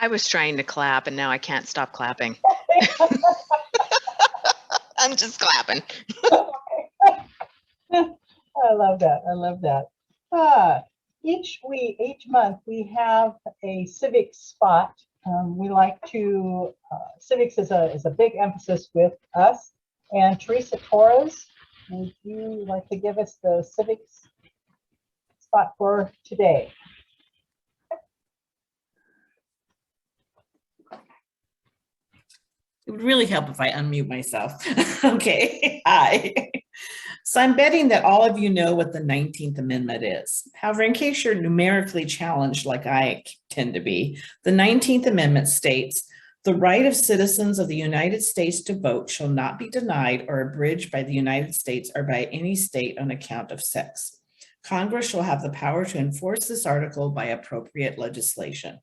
I was trying to clap and now I can't stop clapping. I'm just clapping. I love that. I love that. Each month, we have a civics spot. We like to, civics is a big emphasis with us. And Teresa Torres, would you like to give us the civics spot for today? It would really help if I unmute myself. Okay, hi. So I'm betting that all of you know what the 19th Amendment is. However, in case you're numerically challenged like I tend to be, the 19th Amendment states, the right of citizens of the United States to vote shall not be denied or abridged by the United States or by any state on account of sex. Congress shall have the power to enforce this article by appropriate legislation.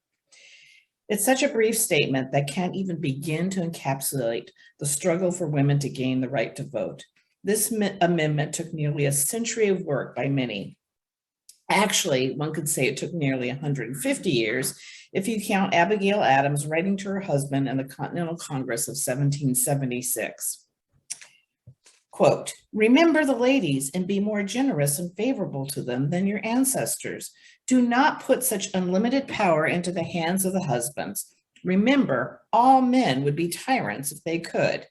It's such a brief statement that can't even begin to encapsulate the struggle for women to gain the right to vote. This amendment took nearly a century of work by many. Actually, one could say it took nearly 150 years if you count Abigail Adams writing to her husband in the Continental Congress of 1776. Quote, remember the ladies and be more generous and favorable to them than your ancestors. Do not put such unlimited power into the hands of the husbands. Remember, all men would be tyrants if they could.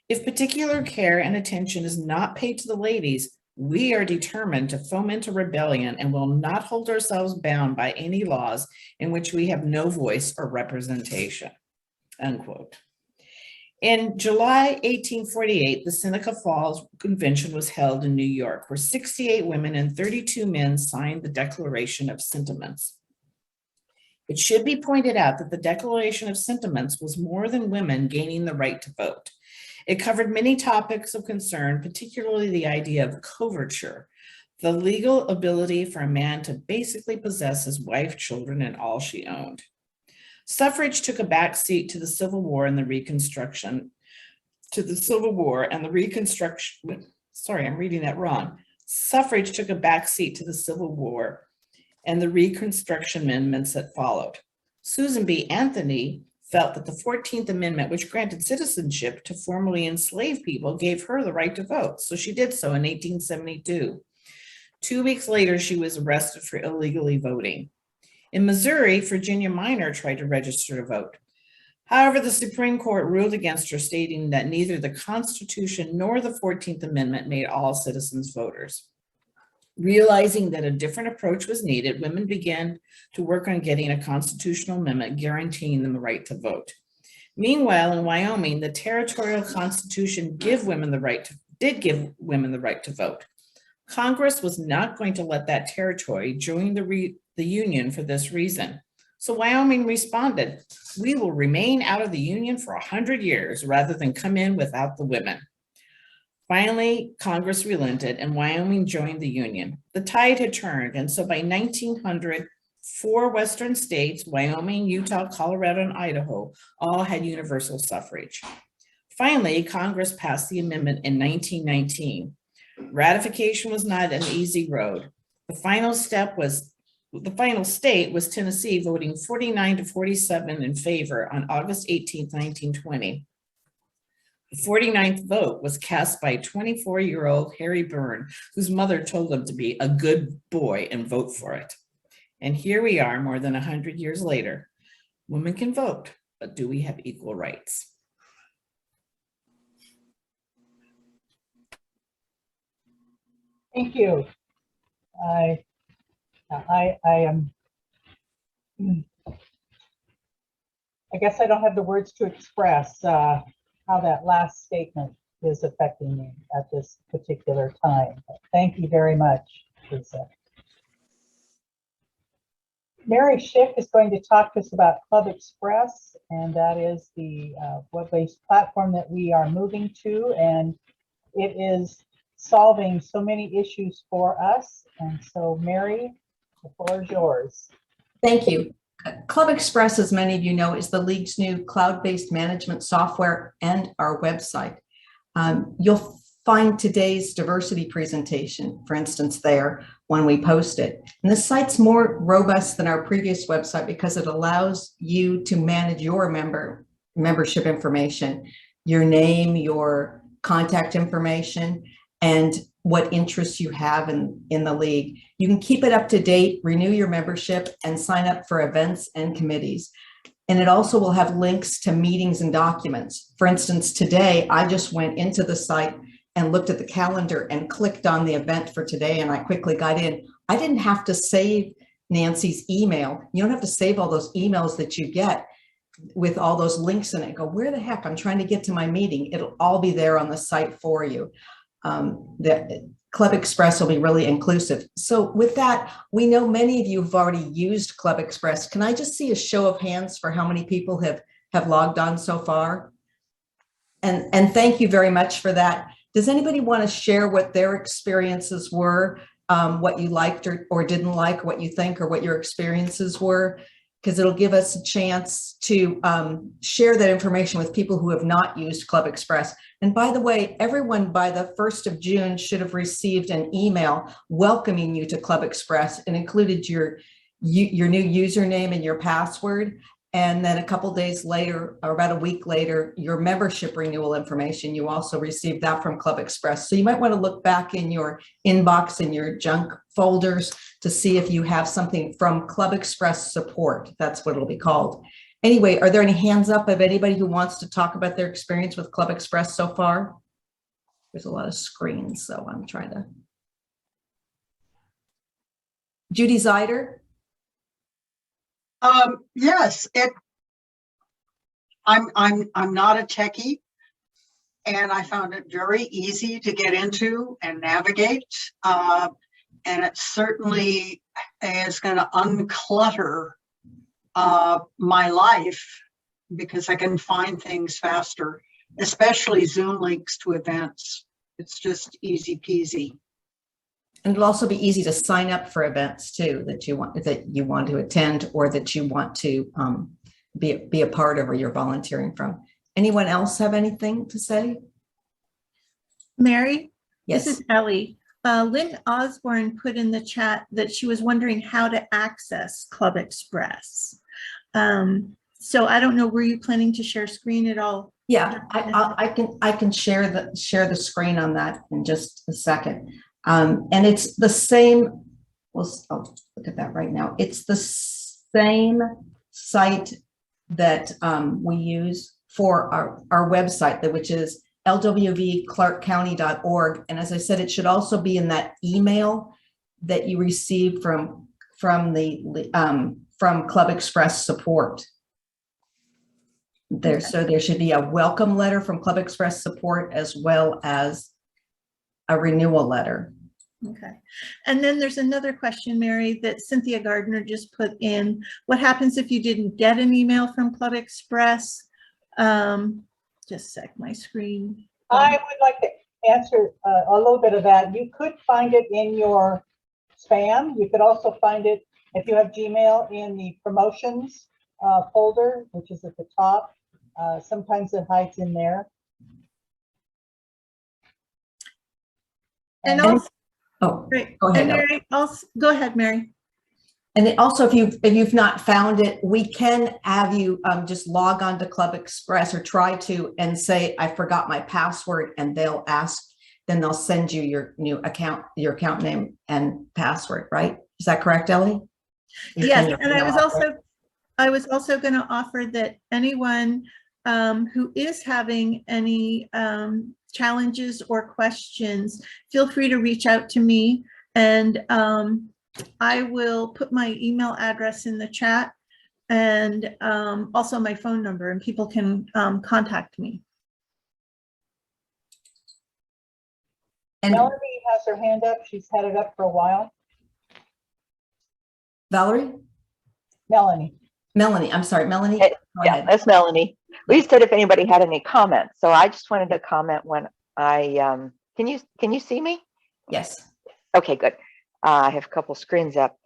If particular care and attention is not paid to the ladies, we are determined to foment a rebellion and will not hold ourselves bound by any laws in which we have no voice or representation, unquote. In July 1848, the Seneca Falls Convention was held in New York, where 68 women and 32 men signed the Declaration of Sentiments. It should be pointed out that the Declaration of Sentiments was more than women gaining the right to vote. It covered many topics of concern, particularly the idea of coverture, the legal ability for a man to basically possess his wife, children, and all she owned. Suffrage took a back seat to the Civil War and the Reconstruction. Sorry, I'm reading that wrong. Suffrage took a back seat to the Civil War and the Reconstruction amendments that followed. Susan B. Anthony felt that the 14th Amendment, which granted citizenship to formerly enslaved people, gave her the right to vote. So she did so in 1872. 2 weeks later, she was arrested for illegally voting. In Missouri, Virginia Minor tried to register to vote. However, the Supreme Court ruled against her, stating that neither the Constitution nor the 14th Amendment made all citizens voters. Realizing that a different approach was needed, women began to work on getting a constitutional amendment guaranteeing them the right to vote. Meanwhile, in Wyoming, the territorial constitution did give women the right to vote. Congress was not going to let that territory join the Union for this reason. So Wyoming responded, we will remain out of the Union for 100 years rather than come in without the women. Finally, Congress relented and Wyoming joined the Union. The tide had turned, and so by 1900, 4 Western states, Wyoming, Utah, Colorado, and Idaho, all had universal suffrage. Finally, Congress passed the amendment in 1919. Ratification was not an easy road. The final state was Tennessee, voting 49-47 in favor on August 18, 1920. The 49th vote was cast by 24-year-old Harry Byrne, whose mother told him to be a good boy and vote for it. And here we are more than 100 years later. Women can vote, but do we have equal rights? Thank you. I am, I guess I don't have the words to express how that last statement is affecting me at this particular time. But thank you very much, Lisa. Mary Schick is going to talk to us about Club Express, and that is the web-based platform that we are moving to, and it is solving so many issues for us. And so, Mary, the floor is yours. Thank you. Club Express, as many of you know, is the League's new cloud-based management software and our website. You'll find today's diversity presentation, for instance, there when we post it. And this site's more robust than our previous website because it allows you to manage your membership information, your name, your contact information, and what interests you have in the league. You can keep it up to date, renew your membership, and sign up for events and committees. And it also will have links to meetings and documents. For instance, today, I just went into the site and looked at the calendar and clicked on the event for today, and I quickly got in. I didn't have to save Nancy's email. You don't have to save all those emails that you get with all those links in it. Go, where the heck? I'm trying to get to my meeting. It'll all be there on the site for you. The Club Express will be really inclusive. So with that, we know many of you have already used Club Express. Can I just see a show of hands for how many people have logged on so far? And thank you very much for that. Does anybody want to share what their experiences were, what you liked or didn't like, what you think or what your experiences were? Because it'll give us a chance to share that information with people who have not used Club Express. And by the way, everyone by the 1st of June should have received an email welcoming you to Club Express and included your new username and your password. And then a couple days later, or about a week later, your membership renewal information. You also received that from Club Express. So you might want to look back in your inbox and your junk folders to see if you have something from Club Express support. That's what it'll be called. Anyway, are there any hands up of anybody who wants to talk about their experience with Club Express so far? There's a lot of screens, so I'm trying to. Judy Zeider? Yes, I'm not a techie, and I found it very easy to get into and navigate. And it certainly is going to unclutter my life because I can find things faster, especially Zoom links to events. It's just easy peasy. And it'll also be easy to sign up for events too that you want to attend or that you want to be a part of or you're volunteering from. Anyone else have anything to say? Mary, Yes. this is Ellie. Lynn Osborne put in the chat that she was wondering how to access Club Express. So I don't know, were you planning to share screen at all? Yeah, I can share the screen on that in just a second. And it's the same, I'll look at that right now. It's the same site that we use for our website, which is lwvclarkcounty.org. And as I said, it should also be in that email that you received from Club Express support. So there should be a welcome letter from Club Express support as well as a renewal letter. Okay. And then there's another question, Mary, that Cynthia Gardner just put in. What happens if you didn't get an email from Club Express? Just a sec, my screen. I would like to answer a little bit of that. You could find it in your spam. You could also find it if you have Gmail in the promotions folder, which is at the top. Sometimes it hides in there. And also, Great. go ahead, Mary, also, go ahead, Mary. And then also, if you've not found it, we can have you just log on to Club Express or try to and say, I forgot my password, and they'll send you your new account, your account name and password, right? Is that correct, Ellie? Yes, and I was also going to offer that anyone who is having any challenges or questions, feel free to reach out to me, and I will put my email address in the chat and also my phone number, and people can contact me. And Melanie has her hand up. She's had it up for a while. Valerie? Melanie. Melanie, I'm sorry, Melanie. Hey, go yeah, ahead. that's Melanie. We said if anybody had any comments, so I just wanted to comment when I can you see me? Yes. Okay, good. I have a couple screens up.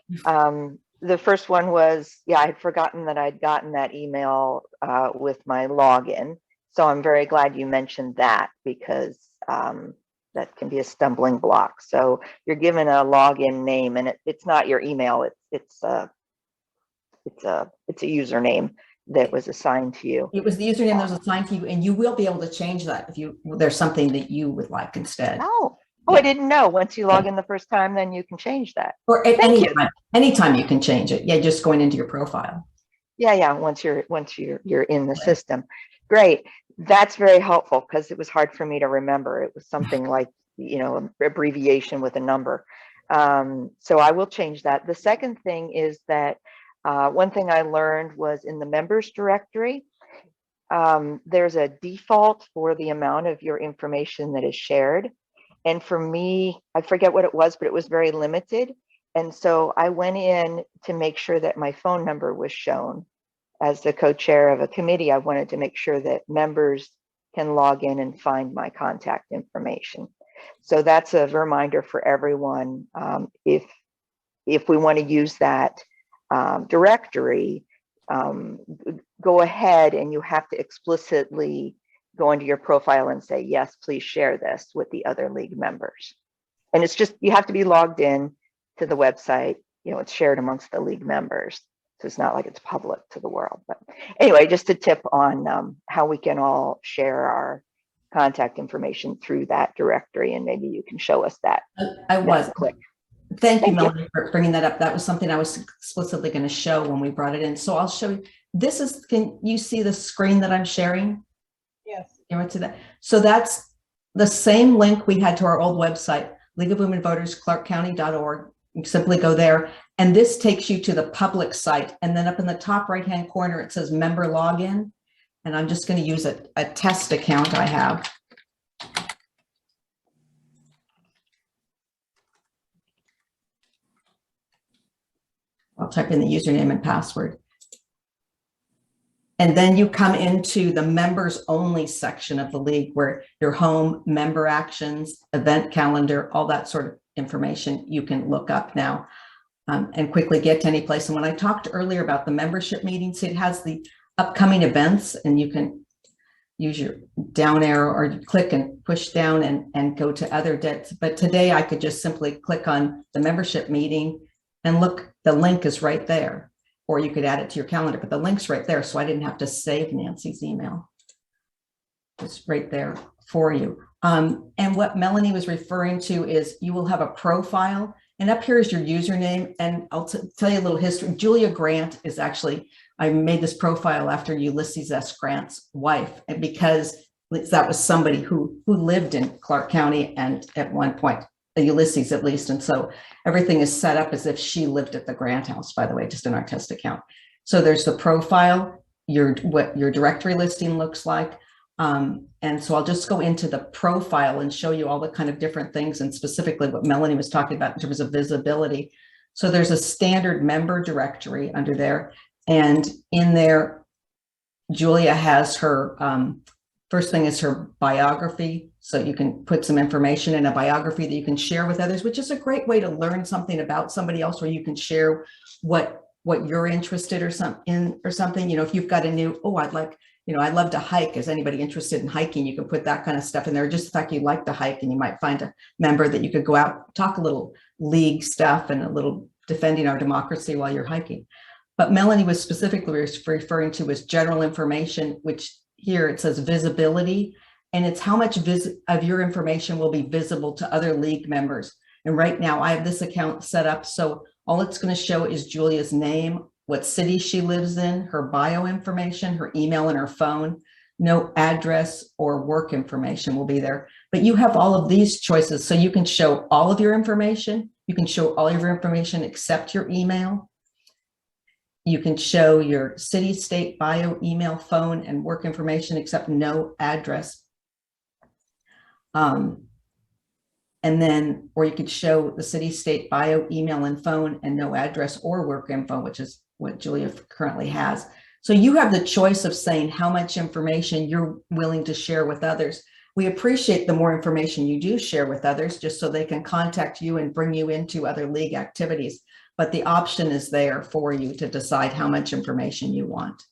The first one was, yeah, I had forgotten that I'd gotten that email with my login, so I'm very glad you mentioned that because that can be a stumbling block. So you're given a login name, and it's not your email. It's a username that was assigned to you. It was the username that was assigned to you, and you will be able to change that if there's something that you would like instead. Oh, I Yeah. didn't know. Once you log in the first time, then you can change that. Or at Thank any you. time, anytime you can change it. Yeah, just going into your profile. Yeah. Once you're in the system. Great. That's very helpful because it was hard for me to remember. It was something like, abbreviation with a number. So I will change that. The second thing is that one thing I learned was in the members directory, there's a default for the amount of your information that is shared. And for me, I forget what it was, but it was very limited. And so I went in to make sure that my phone number was shown. As the co-chair of a committee, I wanted to make sure that members can log in and find my contact information. So that's a reminder for everyone. If we want to use that directory, go ahead, and you have to explicitly go into your profile and say, yes, please share this with the other league members. And it's just, you have to be logged in to the website. It's shared amongst the league members. So it's not like it's public to the world. But anyway, just a tip on how we can all share our contact information through that directory. And maybe you can show us that. I was. Click. Thank you, Thank you. Melanie, for bringing that up. That was something I was explicitly going to show when we brought it in. So I'll show you. This is, can you see the screen that I'm sharing? Yes. You want to that? So that's the same link we had to our old website, League of Women Voters, clarkcounty.org. You simply go there, and this takes you to the public site. And then up in the top right-hand corner, it says member login. And I'm just going to use a test account I have. I'll type in the username and password. And then you come into the members only section of the league, where your home, member actions, event calendar, all that sort of information you can look up now and quickly get to any place. And when I talked earlier about the membership meetings, it has the upcoming events, and you can use your down arrow or click and push down and go to other dates. But today I could just simply click on the membership meeting and look, the link is right there. Or you could add it to your calendar, but the link's right there. So I didn't have to save Nancy's email. It's right there for you. And what Melanie was referring to is you will have a profile, and up here is your username. And I'll tell you a little history. Julia Grant is actually, I made this profile after Ulysses S. Grant's wife, and because that was somebody who lived in Clark County, and at one point, Ulysses at least. And so everything is set up as if she lived at the Grant house, by the way, just in our test account. So there's the profile, what your directory listing looks like. And so I'll just go into the profile and show you all the kind of different things, and specifically what Melanie was talking about in terms of visibility. So there's a standard member directory under there. And in there, Julia has her, first thing is her biography. So you can put some information in a biography that you can share with others, which is a great way to learn something about somebody else, where you can share what you're interested or something. If you've got a new, I'd love to hike. Is anybody interested in hiking? You can put that kind of stuff in there. Just the fact you like to hike, and you might find a member that you could go out, talk a little league stuff and a little defending our democracy while you're hiking. But Melanie was specifically referring to as general information, which here it says visibility, and it's how much of your information will be visible to other league members. And right now I have this account set up, so all it's going to show is Julia's name, what city she lives in, her bio information, her email and her phone. No address or work information will be there. But you have all of these choices, so you can show all of your information. You can show all of your information except your email. You can show your city, state, bio, email, phone, and work information except no address. And then, or you could show the city, state, bio, email, and phone, and no address or work info, which is what Julia currently has. So you have the choice of saying how much information you're willing to share with others. We appreciate the more information you do share with others, just so they can contact you and bring you into other league activities. But the option is there for you to decide how much information you want.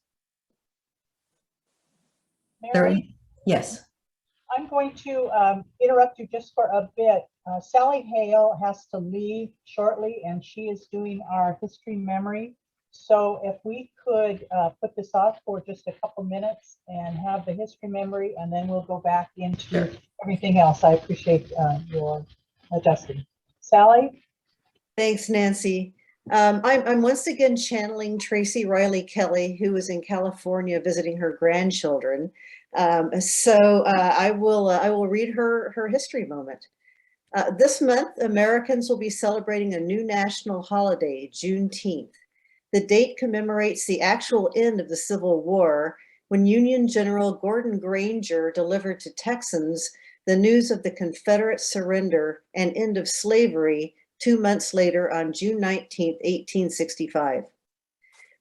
Mary, Yes. I'm going to interrupt you just for a bit. Sally Hale has to leave shortly, and she is doing our history memory. So if we could put this off for just a couple minutes and have the history memory, and then we'll go back into Sure. everything else. I appreciate your adjusting. Sally? Thanks, Nancy. I'm once again channeling Tracy Riley Kelly, who is in California visiting her grandchildren. I will read her history moment. This month, Americans will be celebrating a new national holiday, Juneteenth. The date commemorates the actual end of the Civil War, when Union General Gordon Granger delivered to Texans the news of the Confederate surrender and end of slavery 2 months later on June 19, 1865.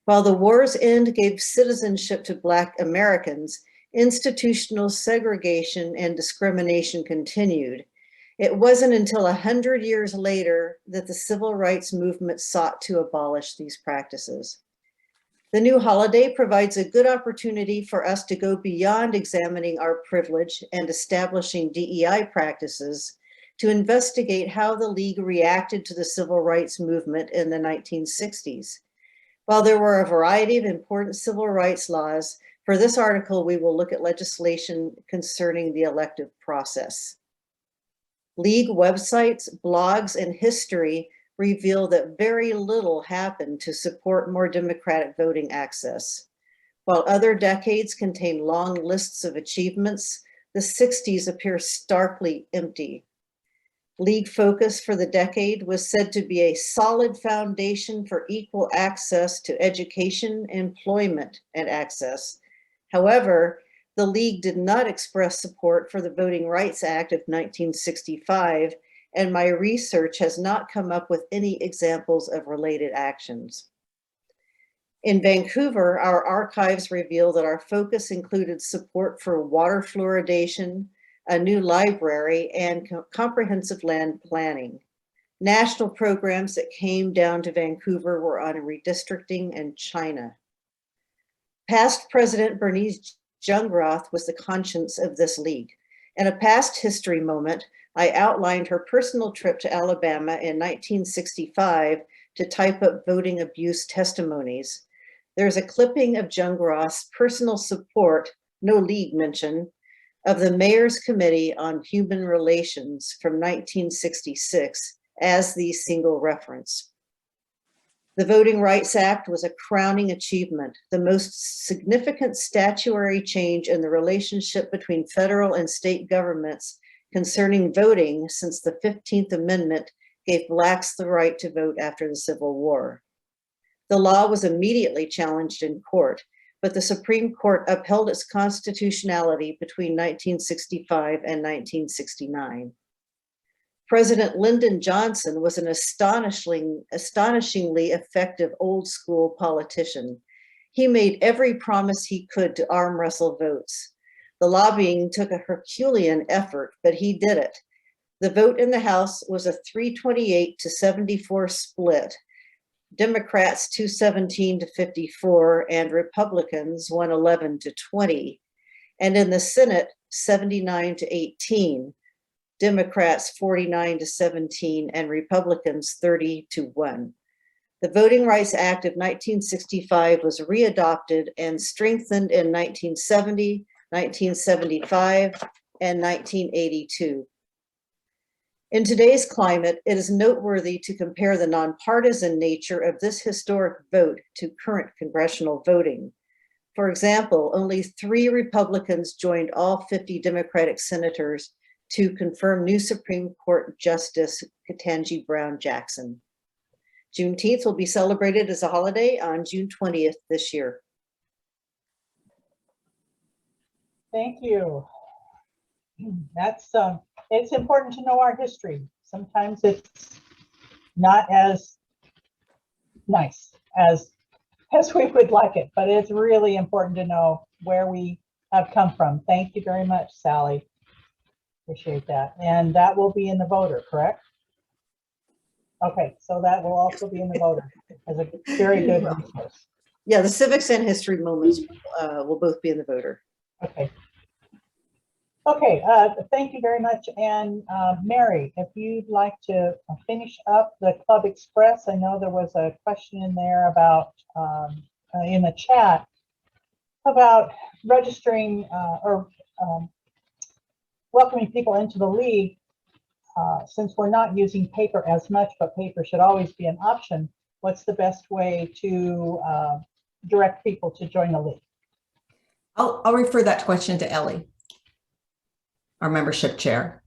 While the war's end gave citizenship to Black Americans, institutional segregation and discrimination continued. It wasn't until 100 years later that the civil rights movement sought to abolish these practices. The new holiday provides a good opportunity for us to go beyond examining our privilege and establishing DEI practices to investigate how the League reacted to the civil rights movement in the 1960s. While there were a variety of important civil rights laws, for this article, we will look at legislation concerning the elective process. League websites, blogs, and history reveal that very little happened to support more democratic voting access. While other decades contain long lists of achievements, the 60s appear starkly empty. League focus for the decade was said to be a solid foundation for equal access to education, employment, and access. However, the League did not express support for the Voting Rights Act of 1965, and my research has not come up with any examples of related actions. In Vancouver, our archives reveal that our focus included support for water fluoridation, a new library, and comprehensive land planning. National programs that came down to Vancouver were on redistricting and China. Past President Bernice Jungroth was the conscience of this league. In a past history moment, I outlined her personal trip to Alabama in 1965 to type up voting abuse testimonies. There's a clipping of Jungroth's personal support, no league mention, of the Mayor's Committee on Human Relations from 1966 as the single reference. The Voting Rights Act was a crowning achievement, the most significant statutory change in the relationship between federal and state governments concerning voting since the 15th Amendment gave Blacks the right to vote after the Civil War. The law was immediately challenged in court, but the Supreme Court upheld its constitutionality between 1965 and 1969. President Lyndon Johnson was an astonishingly effective old school politician. He made every promise he could to arm wrestle votes. The lobbying took a Herculean effort, but he did it. The vote in the House was a 328 to 74 split. Democrats 217 to 54 and Republicans 111 to 20. And in the Senate, 79 to 18. Democrats 49 to 17 and Republicans 30 to 1. The Voting Rights Act of 1965 was readopted and strengthened in 1970, 1975, and 1982. In today's climate, it is noteworthy to compare the nonpartisan nature of this historic vote to current congressional voting. For example, only 3 Republicans joined all 50 Democratic senators to confirm new Supreme Court Justice Ketanji Brown Jackson. Juneteenth will be celebrated as a holiday on June 20th this year. Thank you. That's it's important to know our history. Sometimes it's not as nice as we would like it, but it's really important to know where we have come from. Thank you very much, Sally. Appreciate that. And that will be in the voter, correct? Okay, so that will also be in the voter as a very good resource. Yeah, the civics and history moments will both be in the voter. Okay. Okay, thank you very much. And Mary, if you'd like to finish up the Club Express, I know there was a question in there about, in the chat, about registering or welcoming people into the league. Since we're not using paper as much, but paper should always be an option, what's the best way to direct people to join the league? I'll refer that question to Ellie, our membership chair.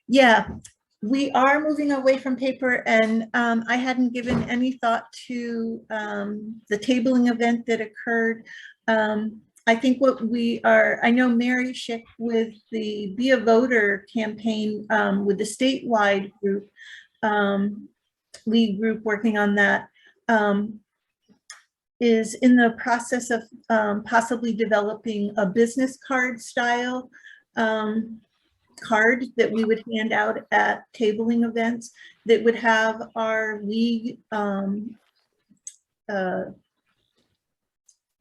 Yeah, we are moving away from paper, and I hadn't given any thought to the tabling event that occurred. I think what we are, I know Mary Schick with the Be a Voter campaign with the statewide group, league group working on that, is in the process of possibly developing a business card style card that we would hand out at tabling events that would have our league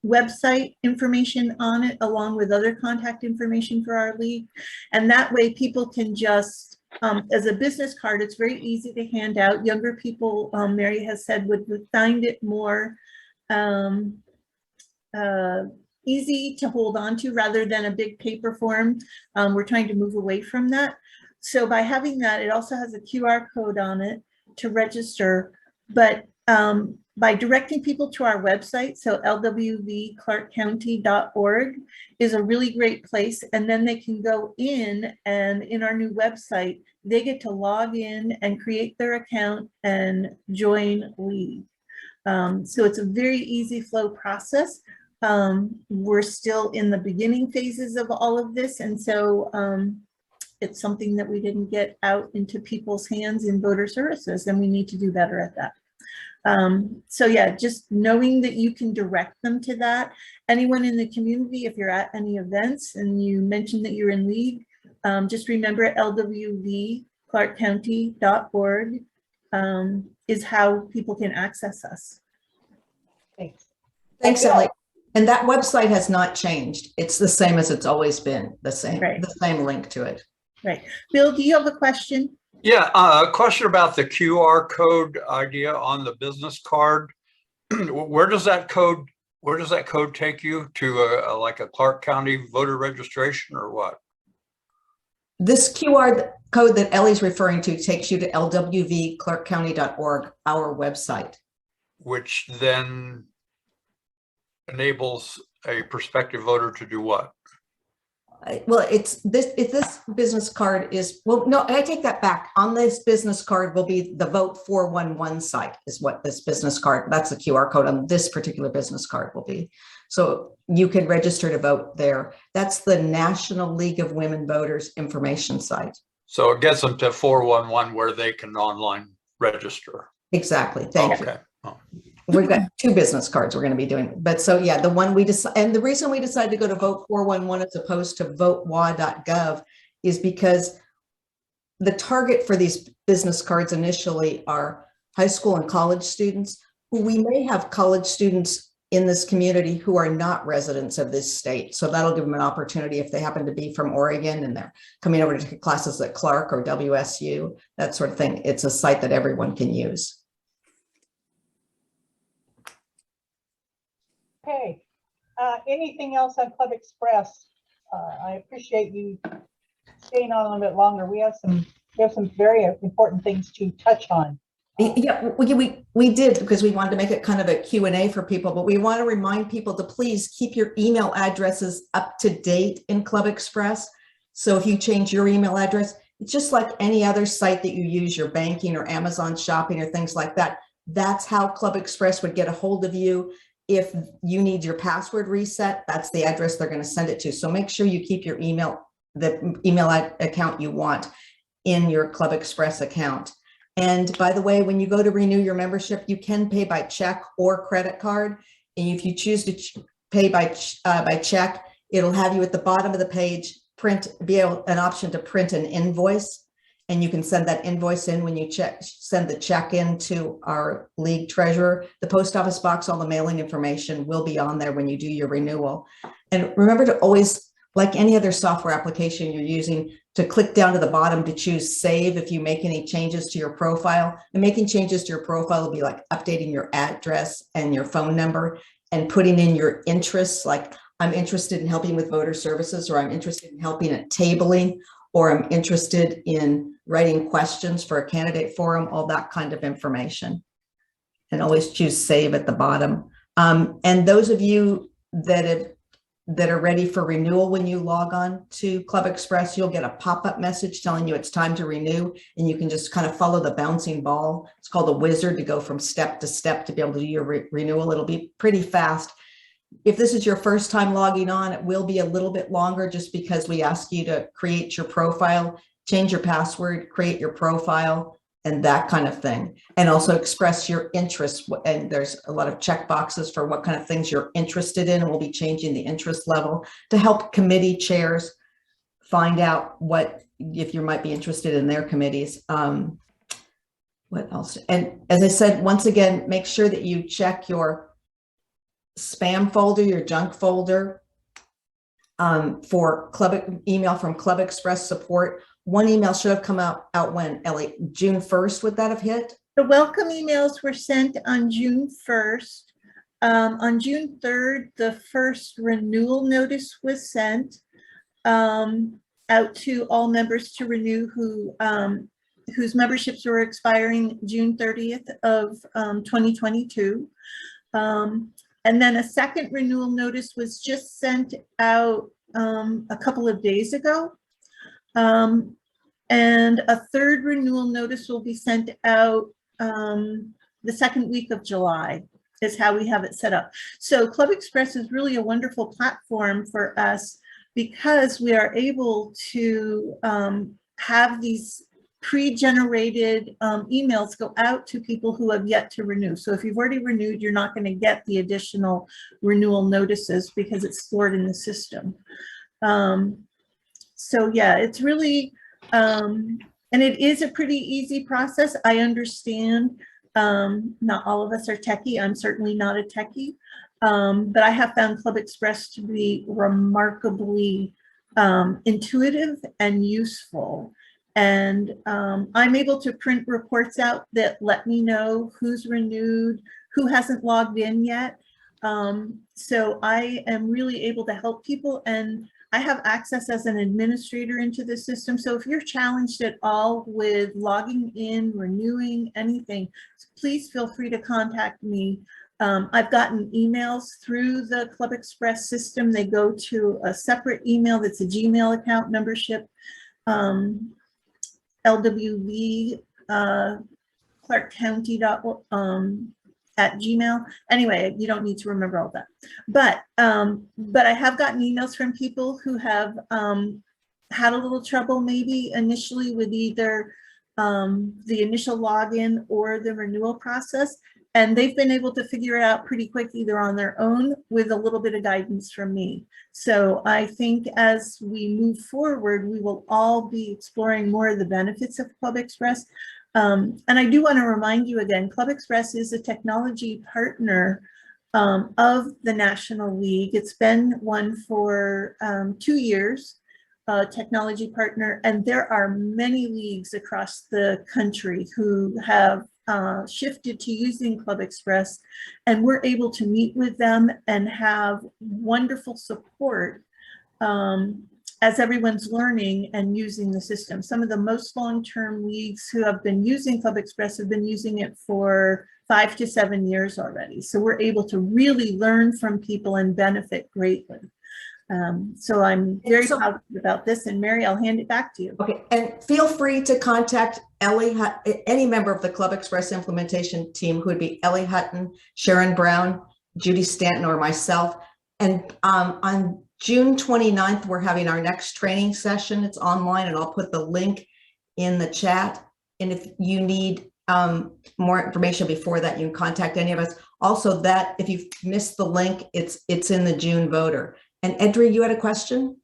website information on it, along with other contact information for our league. And that way people can just, as a business card, it's very easy to hand out. Younger people, Mary has said, would find it more easy to hold on to rather than a big paper form. We're trying to move away from that. So by having that, it also has a QR code on it to register, but by directing people to our website, so lwvclarkcounty.org is a really great place. And then they can go in, and in our new website, they get to log in and create their account and join league. So it's a very easy flow process. We're still in the beginning phases of all of this. And so it's something that we didn't get out into people's hands in voter services, and we need to do better at that. So yeah, just knowing that you can direct them to that. Anyone in the community, if you're at any events and you mentioned that you're in league, just remember lwvclarkcounty.org is how people can access us. Thanks. Thanks, Ellie. And that website has not changed. It's the same as it's always been, the same, Right. the same link to it. Right. Bill, do you have a question? Yeah, a question about the QR code idea on the business card. Where does that code take you to like a Clark County voter registration or what? This QR code that Ellie's referring to takes you to lwvclarkcounty.org, our website. Which then enables a prospective voter to do what? Well, it's this, if this business card is, well, no, I take that back. On this business card will be the Vote 411 site is what this business card, that's the QR code on this particular business card will be. So you can register to vote there. That's the National League of Women Voters information site. So it gets them to 411 where they can online register. Exactly. Thank you. Okay. Oh. We've got two business cards we're going to be doing, but so yeah, the one we decided, and the reason we decided to go to Vote 411 as opposed to votewa.gov is because the target for these business cards initially are high school and college students, who we may have college students in this community who are not residents of this state. So that'll give them an opportunity if they happen to be from Oregon and they're coming over to take classes at Clark or WSU, that sort of thing. It's a site that everyone can use. Okay, anything else on Club Express? I appreciate you staying on a little bit longer. We have some very important things to touch on. Yeah, we did, because we wanted to make it kind of a Q&A for people, but we want to remind people to please keep your email addresses up to date in Club Express. So if you change your email address, it's just like any other site that you use, your banking or Amazon shopping or things like that. That's how Club Express would get a hold of you. If you need your password reset, that's the address they're going to send it to. So make sure you keep your email, the email account you want in your Club Express account. And by the way, when you go to renew your membership, you can pay by check or credit card. And if you choose to pay by check, it'll have you at the bottom of the page, an option to print an invoice. and you can send that invoice in when you send the check in to our league treasurer. The post office box, all the mailing information will be on there when you do your renewal. And remember to always, like any other software application you're using, to click down to the bottom to choose save if you make any changes to your profile. And making changes to your profile will be like updating your address and your phone number and putting in your interests, like I'm interested in helping with voter services, or I'm interested in helping at tabling, or I'm interested in writing questions for a candidate forum, all that kind of information. And always choose save at the bottom. And those of you that are ready for renewal, when you log on to Club Express, you'll get a pop-up message telling you it's time to renew, and you can just kind of follow the bouncing ball. It's called a wizard to go from step to step to be able to do your renewal. It'll be pretty fast. If this is your first time logging on, it will be a little bit longer just because we ask you to create your profile, change your password, create your profile, and that kind of thing. And also express your interests. And there's a lot of check boxes for what kind of things you're interested in. And we'll be changing the interest level to help committee chairs find out if you might be interested in their committees. What else? And as I said, once again, make sure that you check your spam folder, your junk folder, for email from Club Express support. One email should have come out when, Ellie? June 1st, would that have hit? The welcome emails were sent on June 1st. On June 3rd, the first renewal notice was sent out to all members to renew whose memberships were expiring June 30th of 2022. And then a second renewal notice was just sent out a couple of days ago. And a third renewal notice will be sent out the second week of July, is how we have it set up. So Club Express is really a wonderful platform for us because we are able to have these pre-generated emails go out to people who have yet to renew. So if you've already renewed, you're not going to get the additional renewal notices because it's stored in the system. So yeah, it's really, and it is a pretty easy process. I understand not all of us are techie. I'm certainly not a techie, but I have found Club Express to be remarkably intuitive and useful. And I'm able to print reports out that let me know who's renewed, who hasn't logged in yet. So I am really able to help people, and I have access as an administrator into the system. So if you're challenged at all with logging in, renewing, anything, please feel free to contact me. I've gotten emails through the Club Express system. They go to a separate email that's a Gmail account membership. LWV Clark County at Gmail. Anyway, you don't need to remember all that. But I have gotten emails from people who have had a little trouble maybe initially with either the initial login or the renewal process. And they've been able to figure it out pretty quick, either on their own with a little bit of guidance from me. So I think as we move forward, we will all be exploring more of the benefits of Club Express. And I do want to remind you again, Club Express is a technology partner of the National League. It's been one for 2 years, technology partner, and there are many leagues across the country who have shifted to using Club Express, and we're able to meet with them and have wonderful support as everyone's learning and using the system. Some of the most long-term leagues who have been using Club Express have been using it for 5 to 7 years already. So we're able to really learn from people and benefit greatly. So I'm very positive about this, and Mary, I'll hand it back to you. Okay, and feel free to contact Ellie, any member of the Club Express implementation team, who would be Ellie Hutton, Sharon Brown, Judy Stanton, or myself. And on June 29th, we're having our next training session. It's online, and I'll put the link in the chat. And if you need more information before that, you can contact any of us. Also, that if you've missed the link, it's in the June voter. And Edri, you had a question?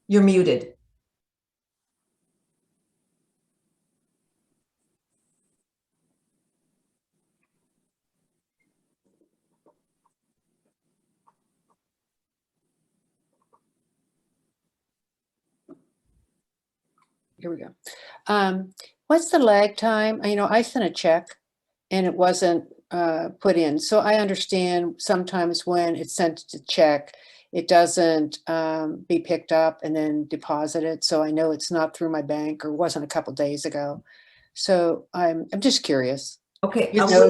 You're muted. here we go. What's the lag time? You know, I sent a check and it wasn't put in. So I understand sometimes when it's sent to check, it doesn't be picked up and then deposited. So I know it's not through my bank or wasn't a couple days ago. So I'm just curious. Okay, You I'll know,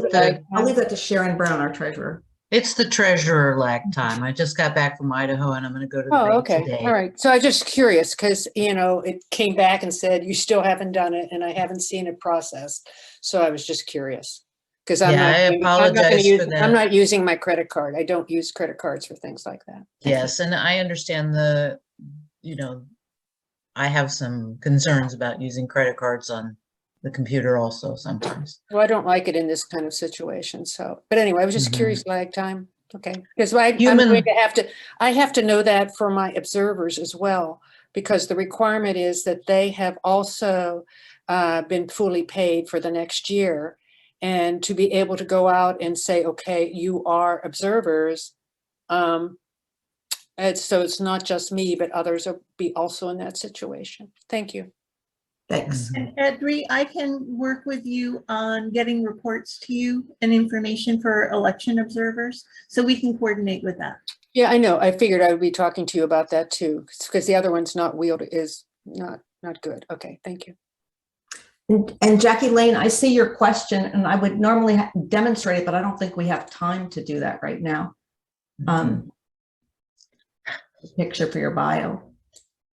leave that to Sharon Brown, our treasurer. It's the treasurer lag time. I just got back from Idaho and I'm going to go to the Oh, bank okay. today. All right. So I just curious because, you know, it came back and said, you still haven't done it and I haven't seen it processed. So I was just curious because I'm Yeah, I apologize for that. I'm not using my credit card. I don't use credit cards for things like that. Yes, and I understand you know, I have some concerns about using credit cards on the computer also sometimes. Well, I don't like it in this kind of situation. So, but anyway, I was just curious lag time. Okay. Because I have to know that for my observers as well, because the requirement is that they have also been fully paid for the next year. And to be able to go out and say, okay, you are observers. So it's not just me, but others will be also in that situation. Thank you. Thanks. And Edri, I can work with you on getting reports to you and information for election observers, so we can coordinate with that. Yeah, I know. I figured I would be talking to you about that too, because the other one's not is not good. Okay, thank you. And Jackie Lane, I see your question and I would normally demonstrate it, but I don't think we have time to do that right now. Picture for your bio,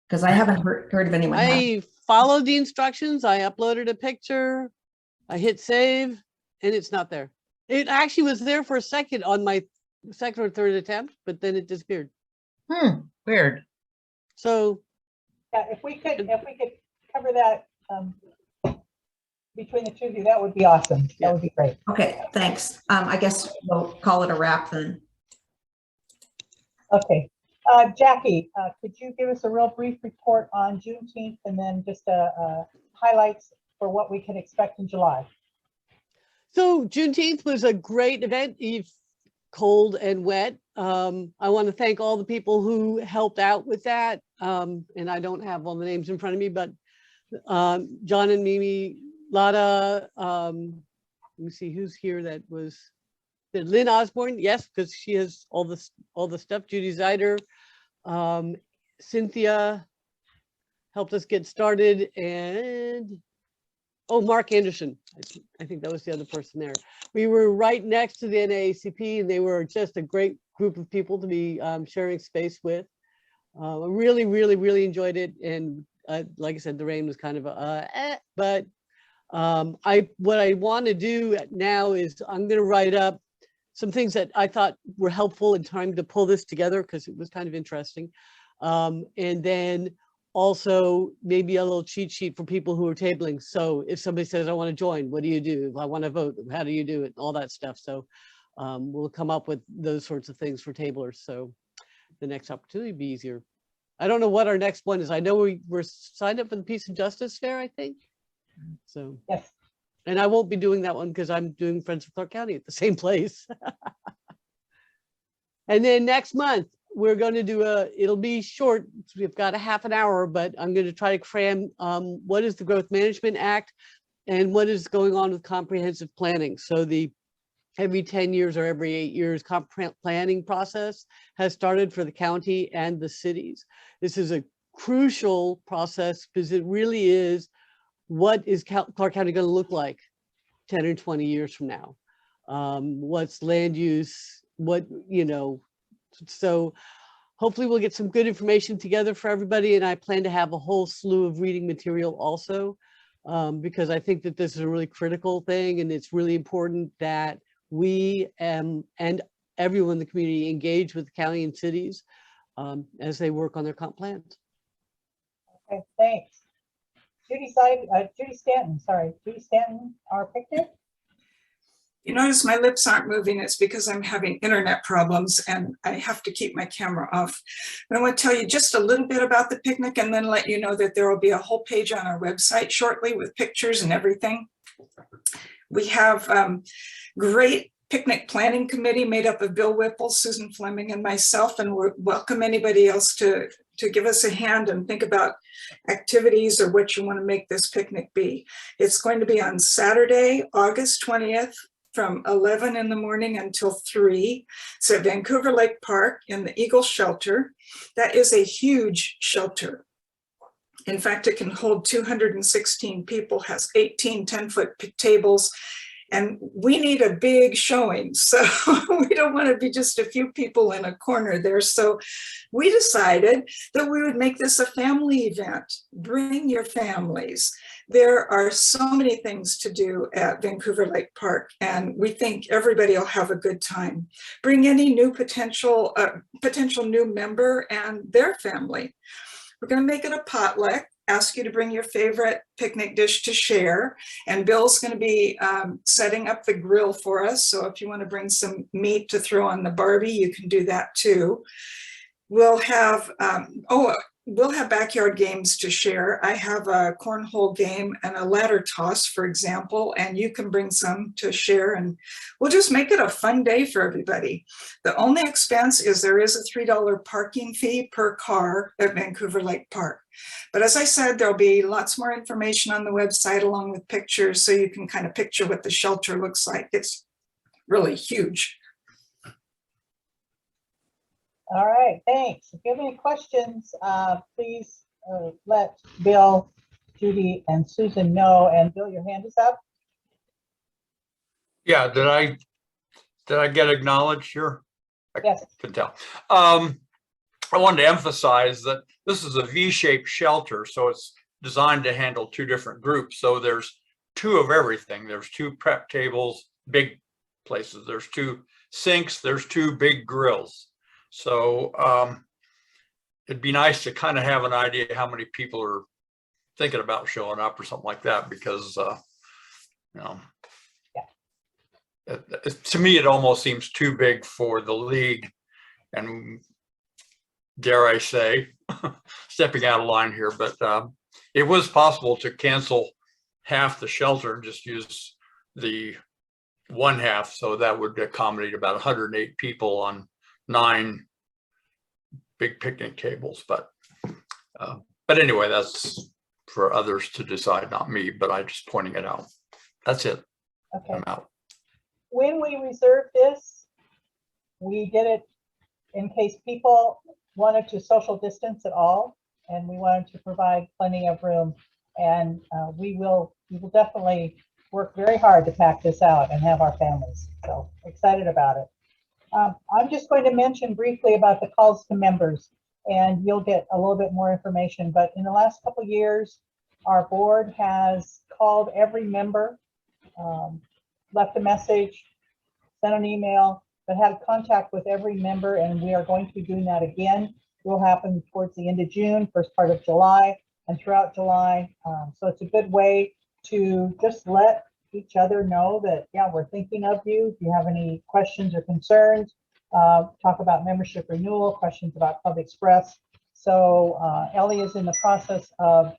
because I haven't heard of anyone. I followed the instructions. I uploaded a picture. I hit save and it's not there. It actually was there for a second on my second or third attempt, but then it disappeared. Weird. So Yeah, if we could cover that between the two of you, that would be awesome. That would be great. Okay, thanks. I guess we'll call it a wrap then. Okay. Jackie, could you give us a real brief report on Juneteenth and then just highlights for what we can expect in July? So Juneteenth was a great event, cold and wet. I want to thank all the people who helped out with that. And I don't have all the names in front of me, but John and Mimi, Lada, let me see who's here that was. Lynn Osborne, yes, because she has all the stuff. Judy Zeider, Cynthia helped us get started, and Mark Anderson. I think that was the other person there. We were right next to the NAACP, and they were just a great group of people to be sharing space with. I really, really, really enjoyed it, and like I said, the rain was kind of but what I want to do now is I'm going to write up some things that I thought were helpful in trying to pull this together because it was kind of interesting. And then also maybe a little cheat sheet for people who are tabling. So if somebody says, I want to join, what do you do? If I want to vote, how do you do it? All that stuff. So we'll come up with those sorts of things for tablers. So the next opportunity will be easier. I don't know what our next one is. I know we're signed up for the Peace and Justice Fair, I think. So yes. And I won't be doing that one because I'm doing Friends of Clark County at the same place. And then next month, we're going to do it'll be short. We've got a half an hour, but I'm going to try to cram what is the Growth Management Act and what is going on with comprehensive planning. So the every 10 years or every 8 years planning process has started for the county and the cities. This is a crucial process because it really is what is Clark County going to look like 10 or 20 years from now? What's land use? What, so hopefully we'll get some good information together for everybody. And I plan to have a whole slew of reading material also, because I think that this is a really critical thing. And it's really important that we and everyone in the community engage with the county and cities as they work on their comp plans. Okay, thanks. Judy Stanton, our picture. You notice my lips aren't moving. It's because I'm having internet problems and I have to keep my camera off. But I want to tell you just a little bit about the picnic and then let you know that there will be a whole page on our website shortly with pictures and everything. We have great picnic planning committee made up of Bill Whipple, Susan Fleming, and myself, and we welcome anybody else to to give us a hand and think about activities or what you want to make this picnic be. It's going to be on Saturday, August 20th from 11 in the morning until 3. It's at Vancouver Lake Park in the Eagle Shelter. That is a huge shelter. In fact, it can hold 216 people, has 18 10-foot tables, and we need a big showing. So we don't want to be just a few people in a corner there. So we decided that we would make this a family event. Bring your families. There are so many things to do at Vancouver Lake Park, and we think everybody will have a good time. Bring any new potential new member and their family. We're going to make it a potluck. Ask you to bring your favorite picnic dish to share. And Bill's going to be setting up the grill for us. So if you want to bring some meat to throw on the Barbie, you can do that too. We'll have, we'll have backyard games to share. I have a cornhole game and a ladder toss, for example, and you can bring some to share, and we'll just make it a fun day for everybody. The only expense is there is a $3 parking fee per car at Vancouver Lake Park. But as I said, there'll be lots more information on the website along with pictures, so you can kind of picture what the shelter looks like. It's really huge. All right, thanks. If you have any questions, please let Bill, Judy, and Susan know. And Bill, your hand is up. Yeah, did I get acknowledged here? Yes. I can tell. I wanted to emphasize that this is a V-shaped shelter, so it's designed to handle 2 different groups. So there's 2 of everything. There's 2 prep tables, big places. There's 2 sinks. There's 2 big grills. So it'd be nice to kind of have an idea how many people are thinking about showing up or something like that, because you know, to me it almost seems too big for the league. And dare I say, stepping out of line here, but it was possible to cancel half the shelter and just use the one half, so that would accommodate about 108 people on 9 big picnic tables. But anyway, that's for others to decide, not me, but I'm just pointing it out. That's it. Okay. I'm out. When we reserved this, we did it in case people wanted to social distance at all, and we wanted to provide plenty of room. And we will definitely work very hard to pack this out and have our families. So excited about it. I'm just going to mention briefly about the calls to members, and you'll get a little bit more information. But in the last couple of years, our board has called every member, left a message, sent an email, but had contact with every member, and we are going to be doing that again. It will happen towards the end of June, first part of July, and throughout July. So it's a good way to just let each other know that, yeah, we're thinking of you. If you have any questions or concerns, talk about membership renewal, questions about Club Express. So Ellie is in the process of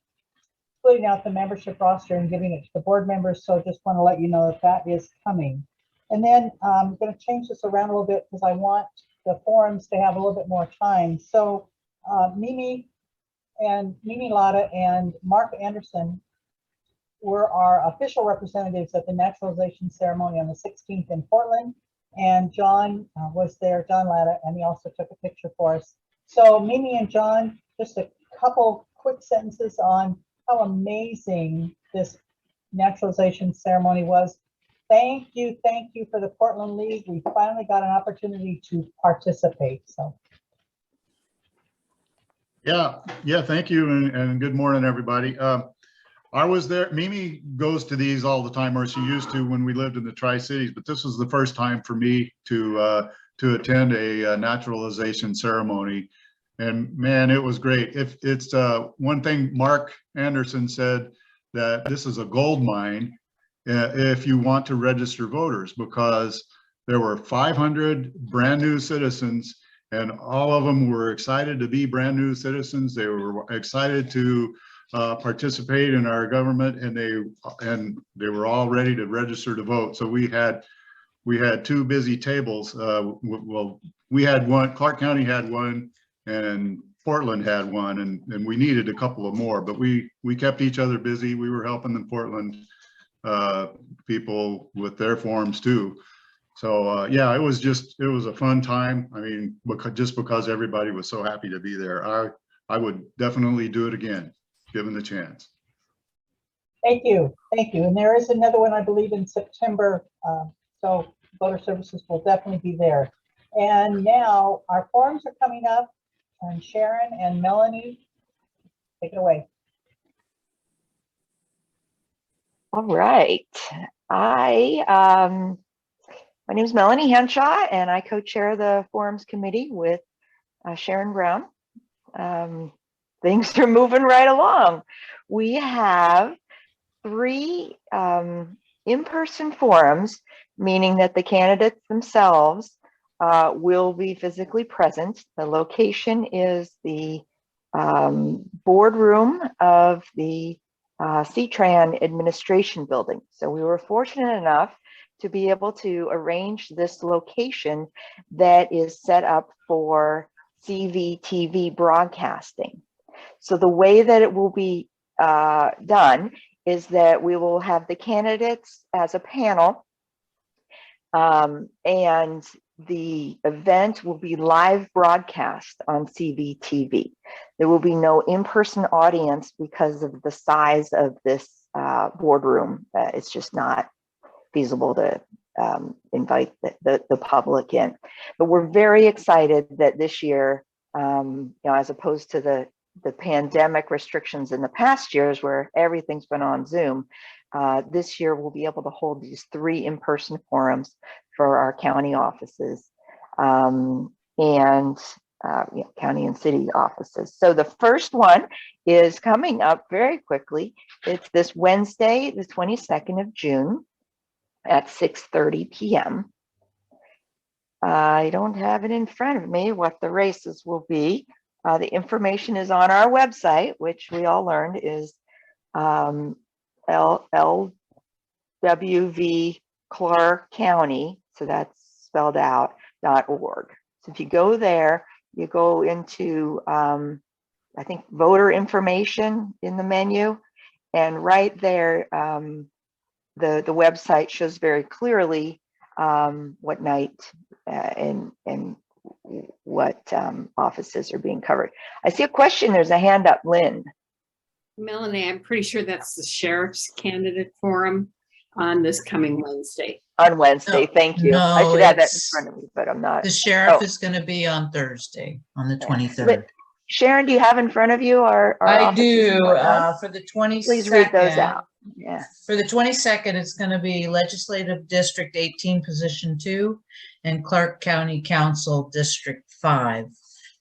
splitting out the membership roster and giving it to the board members. So just want to let you know that that is coming. And then I'm going to change this around a little bit because I want the forums to have a little bit more time. So Mimi Latta and Mark Anderson were our official representatives at the naturalization ceremony on the 16th in Portland. And John was there, John Latta, and he also took a picture for us. So Mimi and John, just a couple quick sentences on how amazing this naturalization ceremony was. Thank you for the Portland League. We finally got an opportunity to participate. So. Yeah, thank you, and good morning, everybody. I was there. Mimi goes to these all the time, or she used to when we lived in the Tri-Cities, but this was the first time for me to attend a naturalization ceremony. And man, it was great. If it's one thing Mark Anderson said, that this is a gold mine if you want to register voters, because there were 500 brand new citizens, and all of them were excited to be brand new citizens. They were excited to participate in our government, and they were all ready to register to vote. So we had 2 busy tables. Well, we had one, Clark County had one, and Portland had one, and we needed a couple of more, but we kept each other busy. We were helping the Portland people with their forums too. So yeah, it was a fun time. I mean, just because everybody was so happy to be there, I would definitely do it again, given the chance. Thank you. Thank you. And there is another one, I believe, in September. So voter services will definitely be there. And now our forums are coming up, and Sharon and Melanie, take it away. All right. My name is Melanie Henshaw, and I co-chair the Forums Committee with Sharon Brown. Things are moving right along. We have 3 in-person forums, meaning that the candidates themselves will be physically present. The location is the boardroom of the CTRAN administration building. So we were fortunate enough to be able to arrange this location that is set up for CVTV broadcasting. So the way that it will be done is that we will have the candidates as a panel, and the event will be live broadcast on CVTV. There will be no in-person audience because of the size of this boardroom. It's just not feasible to invite the public in. But we're very excited that this year, you know, as opposed to the pandemic restrictions in the past years where everything's been on Zoom, this year we'll be able to hold these 3 in-person forums for our county offices and you know, county and city offices. So the first one is coming up very quickly. It's this Wednesday, the 22nd of June at 6:30 p.m. I don't have it in front of me what the races will be. The information is on our website, which we all learned is LWV Clark County, so that's spelled out, .org. So if you go there, you go into, I think, voter information in the menu, and right there, the website shows very clearly what night and what offices are being covered. I see a question. There's a hand up, Lynn. Melanie, I'm pretty sure that's the sheriff's candidate forum on this coming Wednesday. On Wednesday, thank you. I No, should have that in it's- front of me, but I'm not. The sheriff Oh. is going to be on Thursday, on the Yeah. 23rd. But Sharon, do you have in front of you our I offices do. and whatnot? For the 22nd. Please read those out. Yeah. For the 22nd, it's going to be Legislative District 18, Position 2, and Clark County Council District 5.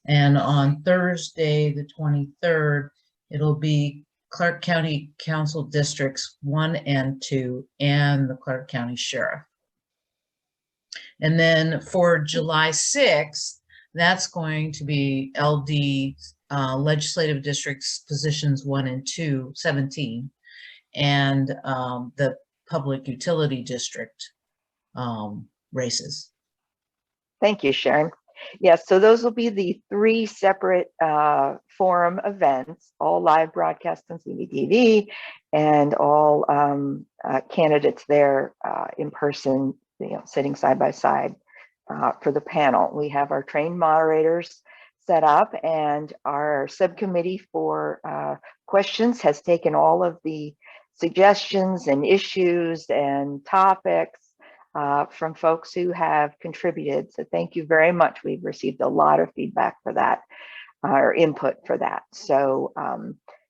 And on Thursday, the 23rd, it'll be Clark County Council Districts 1 and 2, and the Clark County Sheriff. And then for July 6th, that's going to be LD Legislative Districts Positions 1 and 2, 17, and the Public Utility District races. Thank you, Sharon. Yes, so those will be the 3 separate forum events, all live broadcast on CVTV, and all candidates there in person, you know, sitting side by side for the panel. We have our trained moderators set up, and our subcommittee for questions has taken all of the suggestions and issues and topics from folks who have contributed. So thank you very much. We've received a lot of feedback for that, or input for that. So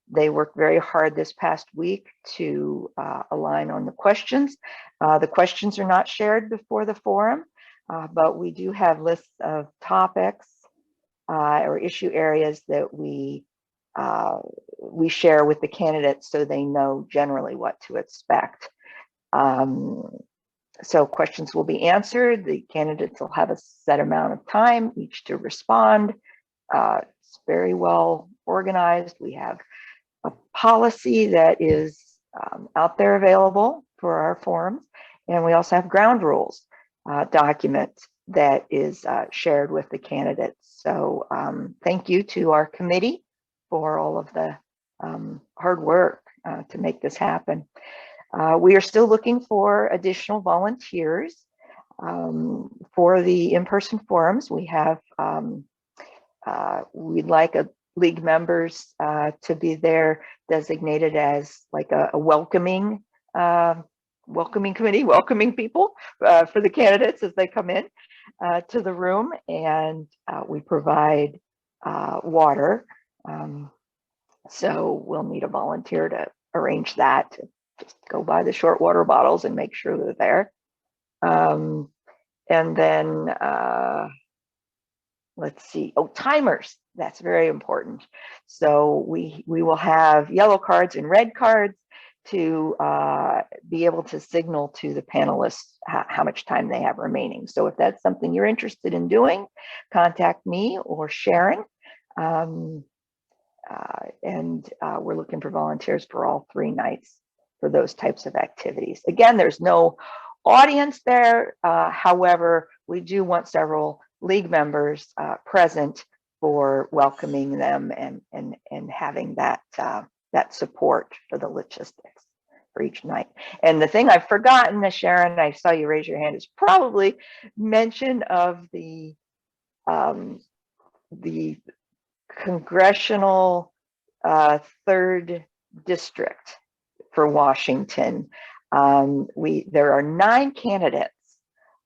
they worked very hard this past week to align on the questions. The questions are not shared before the forum, but we do have lists of topics or issue areas that we share with the candidates so they know generally what to expect. So questions will be answered. The candidates will have a set amount of time each to respond. It's very well organized. We have a policy that is out there available for our forums. And we also have ground rules document that is shared with the candidates. So thank you to our committee for all of the hard work to make this happen. We are still looking for additional volunteers for the in-person forums. We have, we'd like league members to be there designated as like a welcoming committee, welcoming people for the candidates as they come in to the room, and we provide water. So we'll need a volunteer to arrange that. Just go buy the short water bottles and make sure they're there. And then let's see. Oh, timers. That's very important. So we will have yellow cards and red cards to be able to signal to the panelists how much time they have remaining. So if that's something you're interested in doing, contact me or Sharon. We're looking for volunteers for all 3 nights for those types of activities. Again, there's no audience there. However, we do want several league members present for welcoming them and having that that support for the logistics for each night. And the thing I've forgotten, Sharon, I saw you raise your hand, is probably mention of the congressional 3rd district for Washington. There are 9 candidates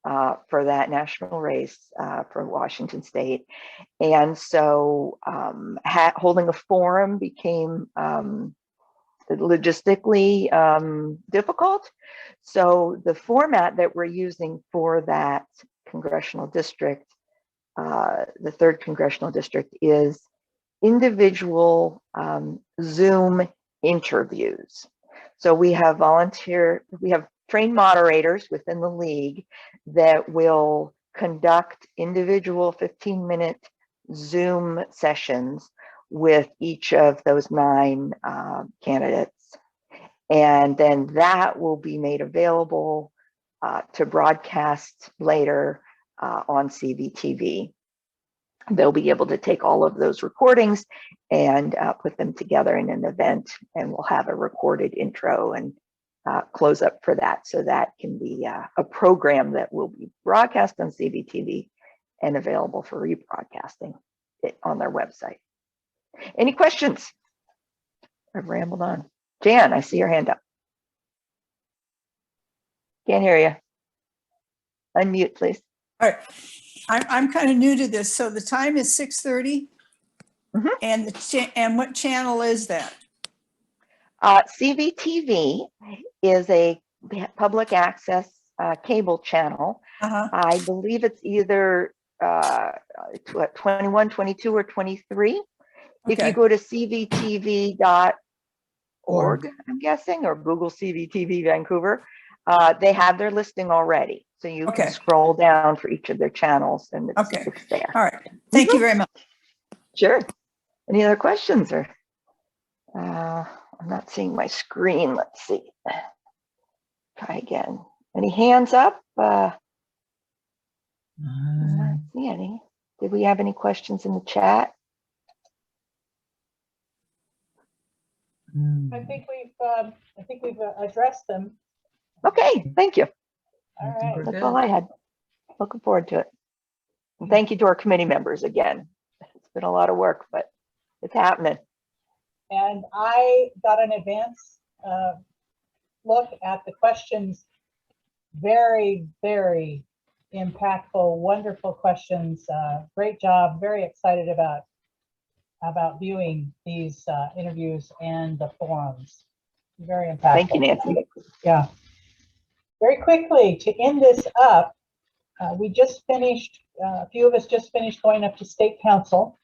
for that national race for Washington State. And so holding a forum became logistically difficult. So the format that we're using for that congressional district, the 3rd congressional district, is individual Zoom interviews. So we have trained moderators within the league that will conduct individual 15-minute Zoom sessions with each of those 9 candidates. And then that will be made available to broadcast later on CVTV. They'll be able to take all of those recordings and put them together in an event, and we'll have a recorded intro and close up for that. So that can be a program that will be broadcast on CVTV and available for rebroadcasting it on their website. Any questions? I've rambled on. Jan, I see your hand up. Can't hear you. Unmute, please. All right. I'm kind of new to this. So the time is 6:30, and and what channel is that? CVTV is a public access cable channel. I believe it's either 21, 22, or 23. If you go to cvtv.org, I'm guessing, or Google CVTV Vancouver, they have their listing already. So you can scroll down for each of their channels, and it's there. All right. Thank you very much. Sure. Any other questions? Or I'm not seeing my screen. Let's see. Try again. Any hands up? I don't see any. Did we have any questions in the chat? I think we've addressed them. Okay, thank you. All right. That's all I had. Looking forward to it. And thank you to our committee members again. It's been a lot of work, but it's happening. And I got an advance look at the questions. Very, very impactful, wonderful questions. Great job. Very excited about viewing these interviews and the forums. Very impactful. Thank you, Nancy. Yeah. Very quickly, to end this up, we just finished, a few of us just finished going up to State Council,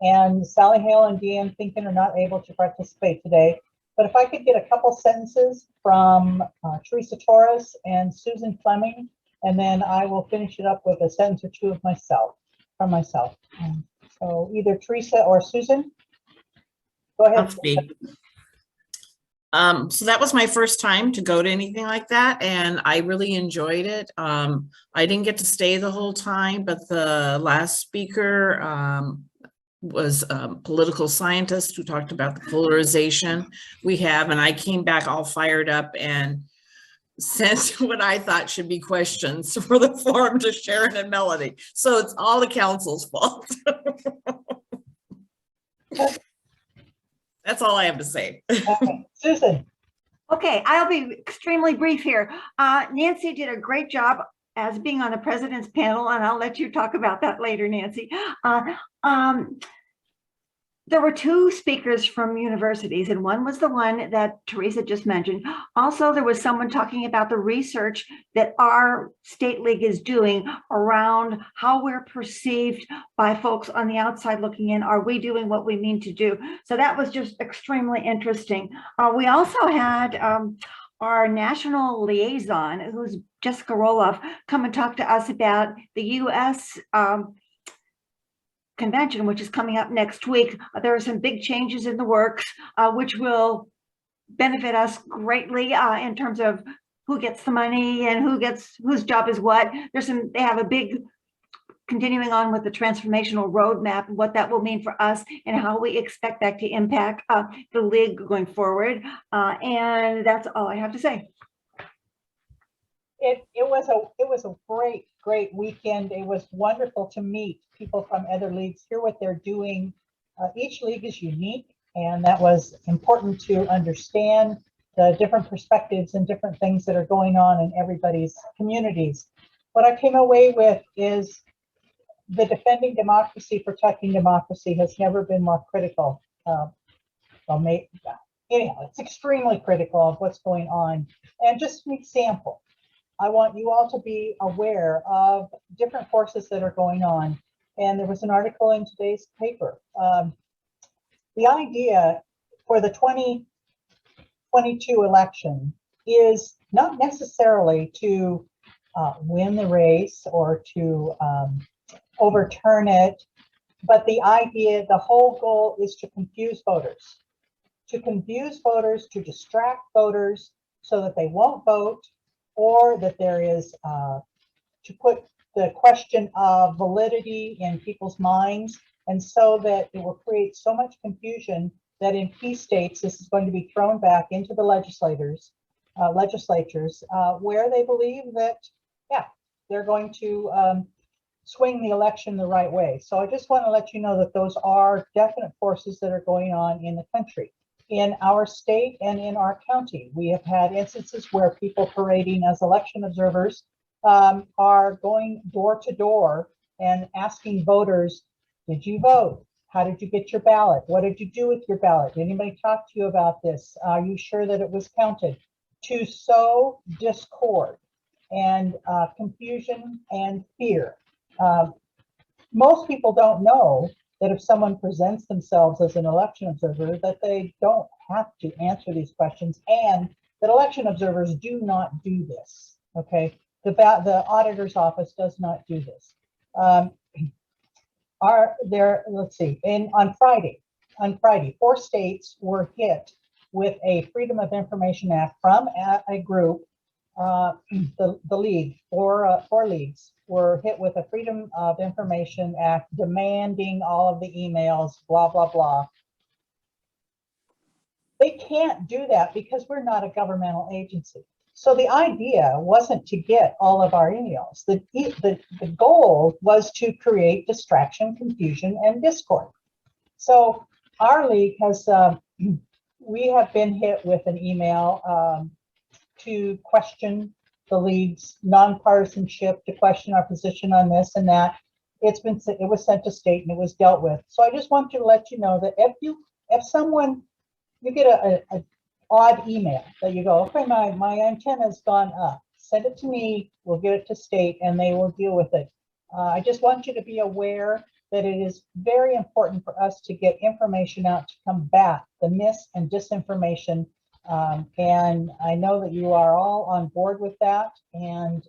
and Sally Hale and Deanne Finken are not able to participate today. But if I could get a couple sentences from Teresa Torres and Susan Fleming, and then I will finish it up with a sentence or 2 of myself, from myself. So either Teresa or Susan, go ahead. So that was my first time to go to anything like that, and I really enjoyed it. I didn't get to stay the whole time, but the last speaker was a political scientist who talked about the polarization we have, and I came back all fired up and sent what I thought should be questions for the forum to Sharon and Melody. So it's all the council's fault. That's all I have to say. Okay. Susan. Okay, I'll be extremely brief here. Nancy did a great job as being on the president's panel, and I'll let you talk about that later, Nancy. There were two speakers from universities, and one was the one that Teresa just mentioned. Also, there was someone talking about the research that our state league is doing around how we're perceived by folks on the outside looking in. Are we doing what we mean to do? So that was just extremely interesting. We also had our national liaison, who's Jessica Roloff, come and talk to us about the U.S. Convention, which is coming up next week. There are some big changes in the works, which will benefit us greatly in terms of who gets the money and whose job is what. They have a big continuing on with the transformational roadmap and what that will mean for us and how we expect that to impact the league going forward. And that's all I have to say. It was a great weekend. It was wonderful to meet people from other leagues, hear what they're doing. Each league is unique, and that was important to understand the different perspectives and different things that are going on in everybody's communities. What I came away with is the defending democracy, protecting democracy has never been more critical. Anyhow, it's extremely critical of what's going on. And just an example, I want you all to be aware of different forces that are going on. And there was an article in today's paper. The idea for the 2022 election is not necessarily to win the race or to overturn it, but the whole goal is to confuse voters, to distract voters so that they won't vote, or that there is to put the question of validity in people's minds, and so that it will create so much confusion that in key states this is going to be thrown back into the legislatures where they believe that, yeah, they're going to swing the election the right way. So I just want to let you know that those are definite forces that are going on in the country. In our state and in our county, we have had instances where people parading as election observers are going door to door and asking voters, did you vote? How did you get your ballot? What did you do with your ballot? Did anybody talk to you about this? Are you sure that it was counted? To sow discord and confusion and fear. Most people don't know that if someone presents themselves as an election observer, that they don't have to answer these questions, and that election observers do not do this, okay? The auditor's office does not do this. Let's see, on Friday, 4 states were hit with a Freedom of Information Act from a group, the league, 4 leagues were hit with a Freedom of Information Act demanding all of the emails, blah, blah, blah. They can't do that because we're not a governmental agency. So the idea wasn't to get all of our emails. The goal was to create distraction, confusion, and discord. So our league has, we have been hit with an email to question the league's nonpartisanship, to question our position on this and that. It was sent to state and it was dealt with. So I just want to let you know that if you get a odd email that you go, okay, my antenna's gone up, send it to me, we'll get it to state and they will deal with it. I just want you to be aware that it is very important for us to get information out to combat the mis and disinformation. And I know that you are all on board with that, and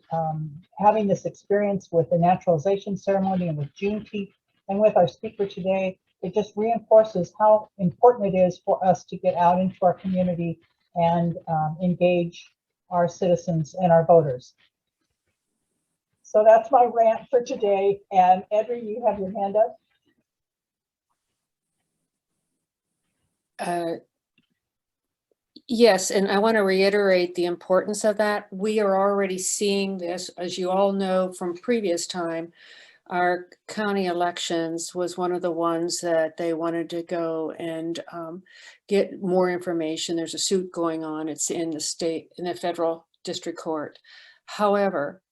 having this experience with the naturalization ceremony and with Juneteenth and with our speaker today, it just reinforces how important it is for us to get out into our community and engage our citizens and our voters. So that's my rant for today. And Edri, you have your hand up. Yes, and I want to reiterate the importance of that. We are already seeing this, as you all know from previous time. Our county elections was one of the ones that they wanted to go and get more information. There's a suit going on. It's in the federal district court. However,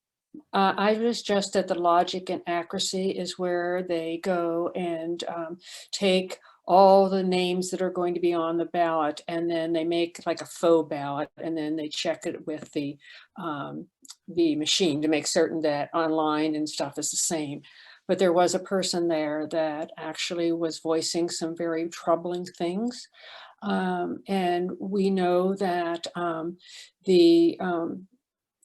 I was just that the logic and accuracy is where they go and take all the names that are going to be on the ballot, and then they make like a faux ballot, and then they check it with the machine to make certain that online and stuff is the same. But there was a person there that actually was voicing some very troubling things. And we know that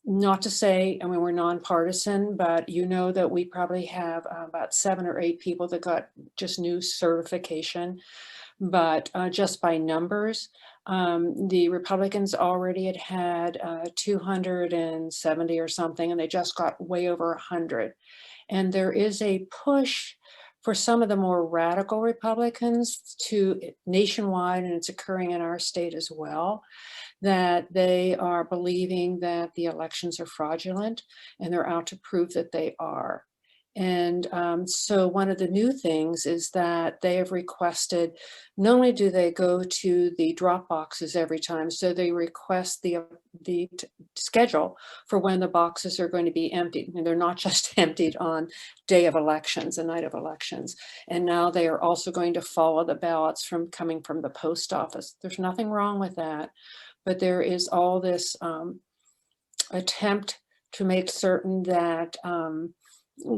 not to say, I mean, we're nonpartisan, but you know that we probably have about 7 or 8 people that got just new certification. But just by numbers, the Republicans already had 270 or something, and they just got way over 100. And there is a push for some of the more radical Republicans to nationwide, and it's occurring in our state as well, that they are believing that the elections are fraudulent, and they're out to prove that they are. And so one of the new things is that they have requested, not only do they go to the drop boxes every time, so they request the schedule for when the boxes are going to be emptied. And they're not just emptied on day of elections, the night of elections. And now they are also going to follow the ballots coming from the post office. There's nothing wrong with that, but there is all this attempt to make certain that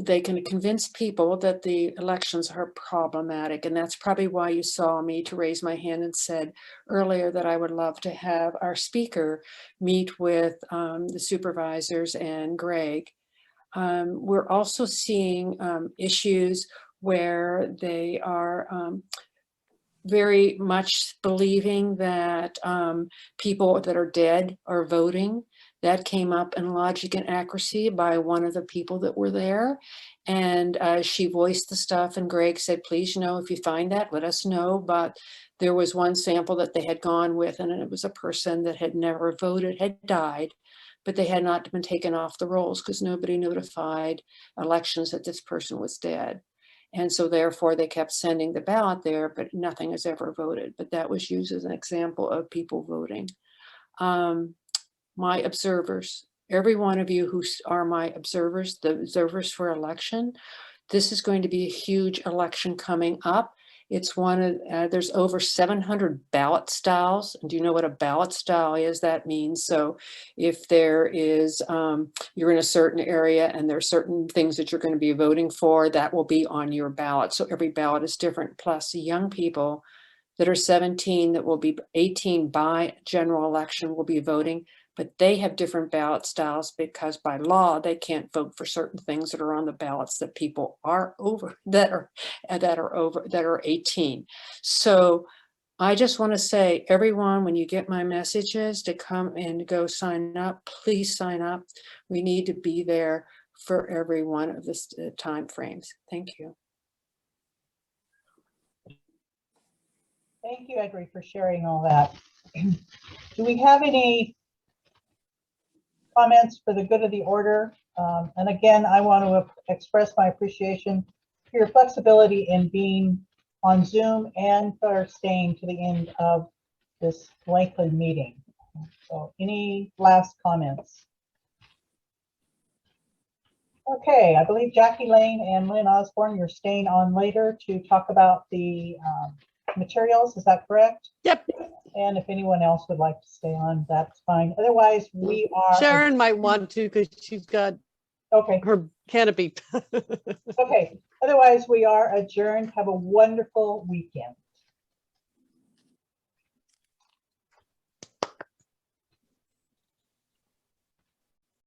they can convince people that the elections are problematic. And that's probably why you saw me to raise my hand and said earlier that I would love to have our speaker meet with the supervisors and Greg. We're also seeing issues where they are very much believing that people that are dead are voting. That came up in Logic and Accuracy by one of the people that were there. And she voiced the stuff, and Greg said, please, if you find that, let us know. But there was one sample that they had gone with, and it was a person that had never voted, had died, but they had not been taken off the rolls because nobody notified elections that this person was dead. And so therefore they kept sending the ballot there, but nothing is ever voted. But that was used as an example of people voting. My observers, every one of you who are my observers, the observers for election, this is going to be a huge election coming up. It's there's over 700 ballot styles. And do you know what a ballot style is? That means, so if there is, you're in a certain area and there are certain things that you're going to be voting for, that will be on your ballot. So every ballot is different. Plus the young people that are 17, that will be 18 by general election will be voting, but they have different ballot styles because by law, they can't vote for certain things that are on the ballots that people are over, that are 18. So I just want to say, everyone, when you get my messages to come and go sign up, please sign up. We need to be there for every one of the time frames. Thank you. Thank you, Edri, for sharing all that. Do we have any comments for the good of the order? And again, I want to express my appreciation for your flexibility in being on Zoom and for staying to the end of this lengthy meeting. So any last comments? Okay, I believe Jackie Lane and Lynn Osborne, you're staying on later to talk about the materials. Is that correct? Yep. And if anyone else would like to stay on, that's fine. Otherwise, we are. Sharon might want to because she's got her canopy. Okay. Otherwise, we are adjourned. Have a wonderful weekend.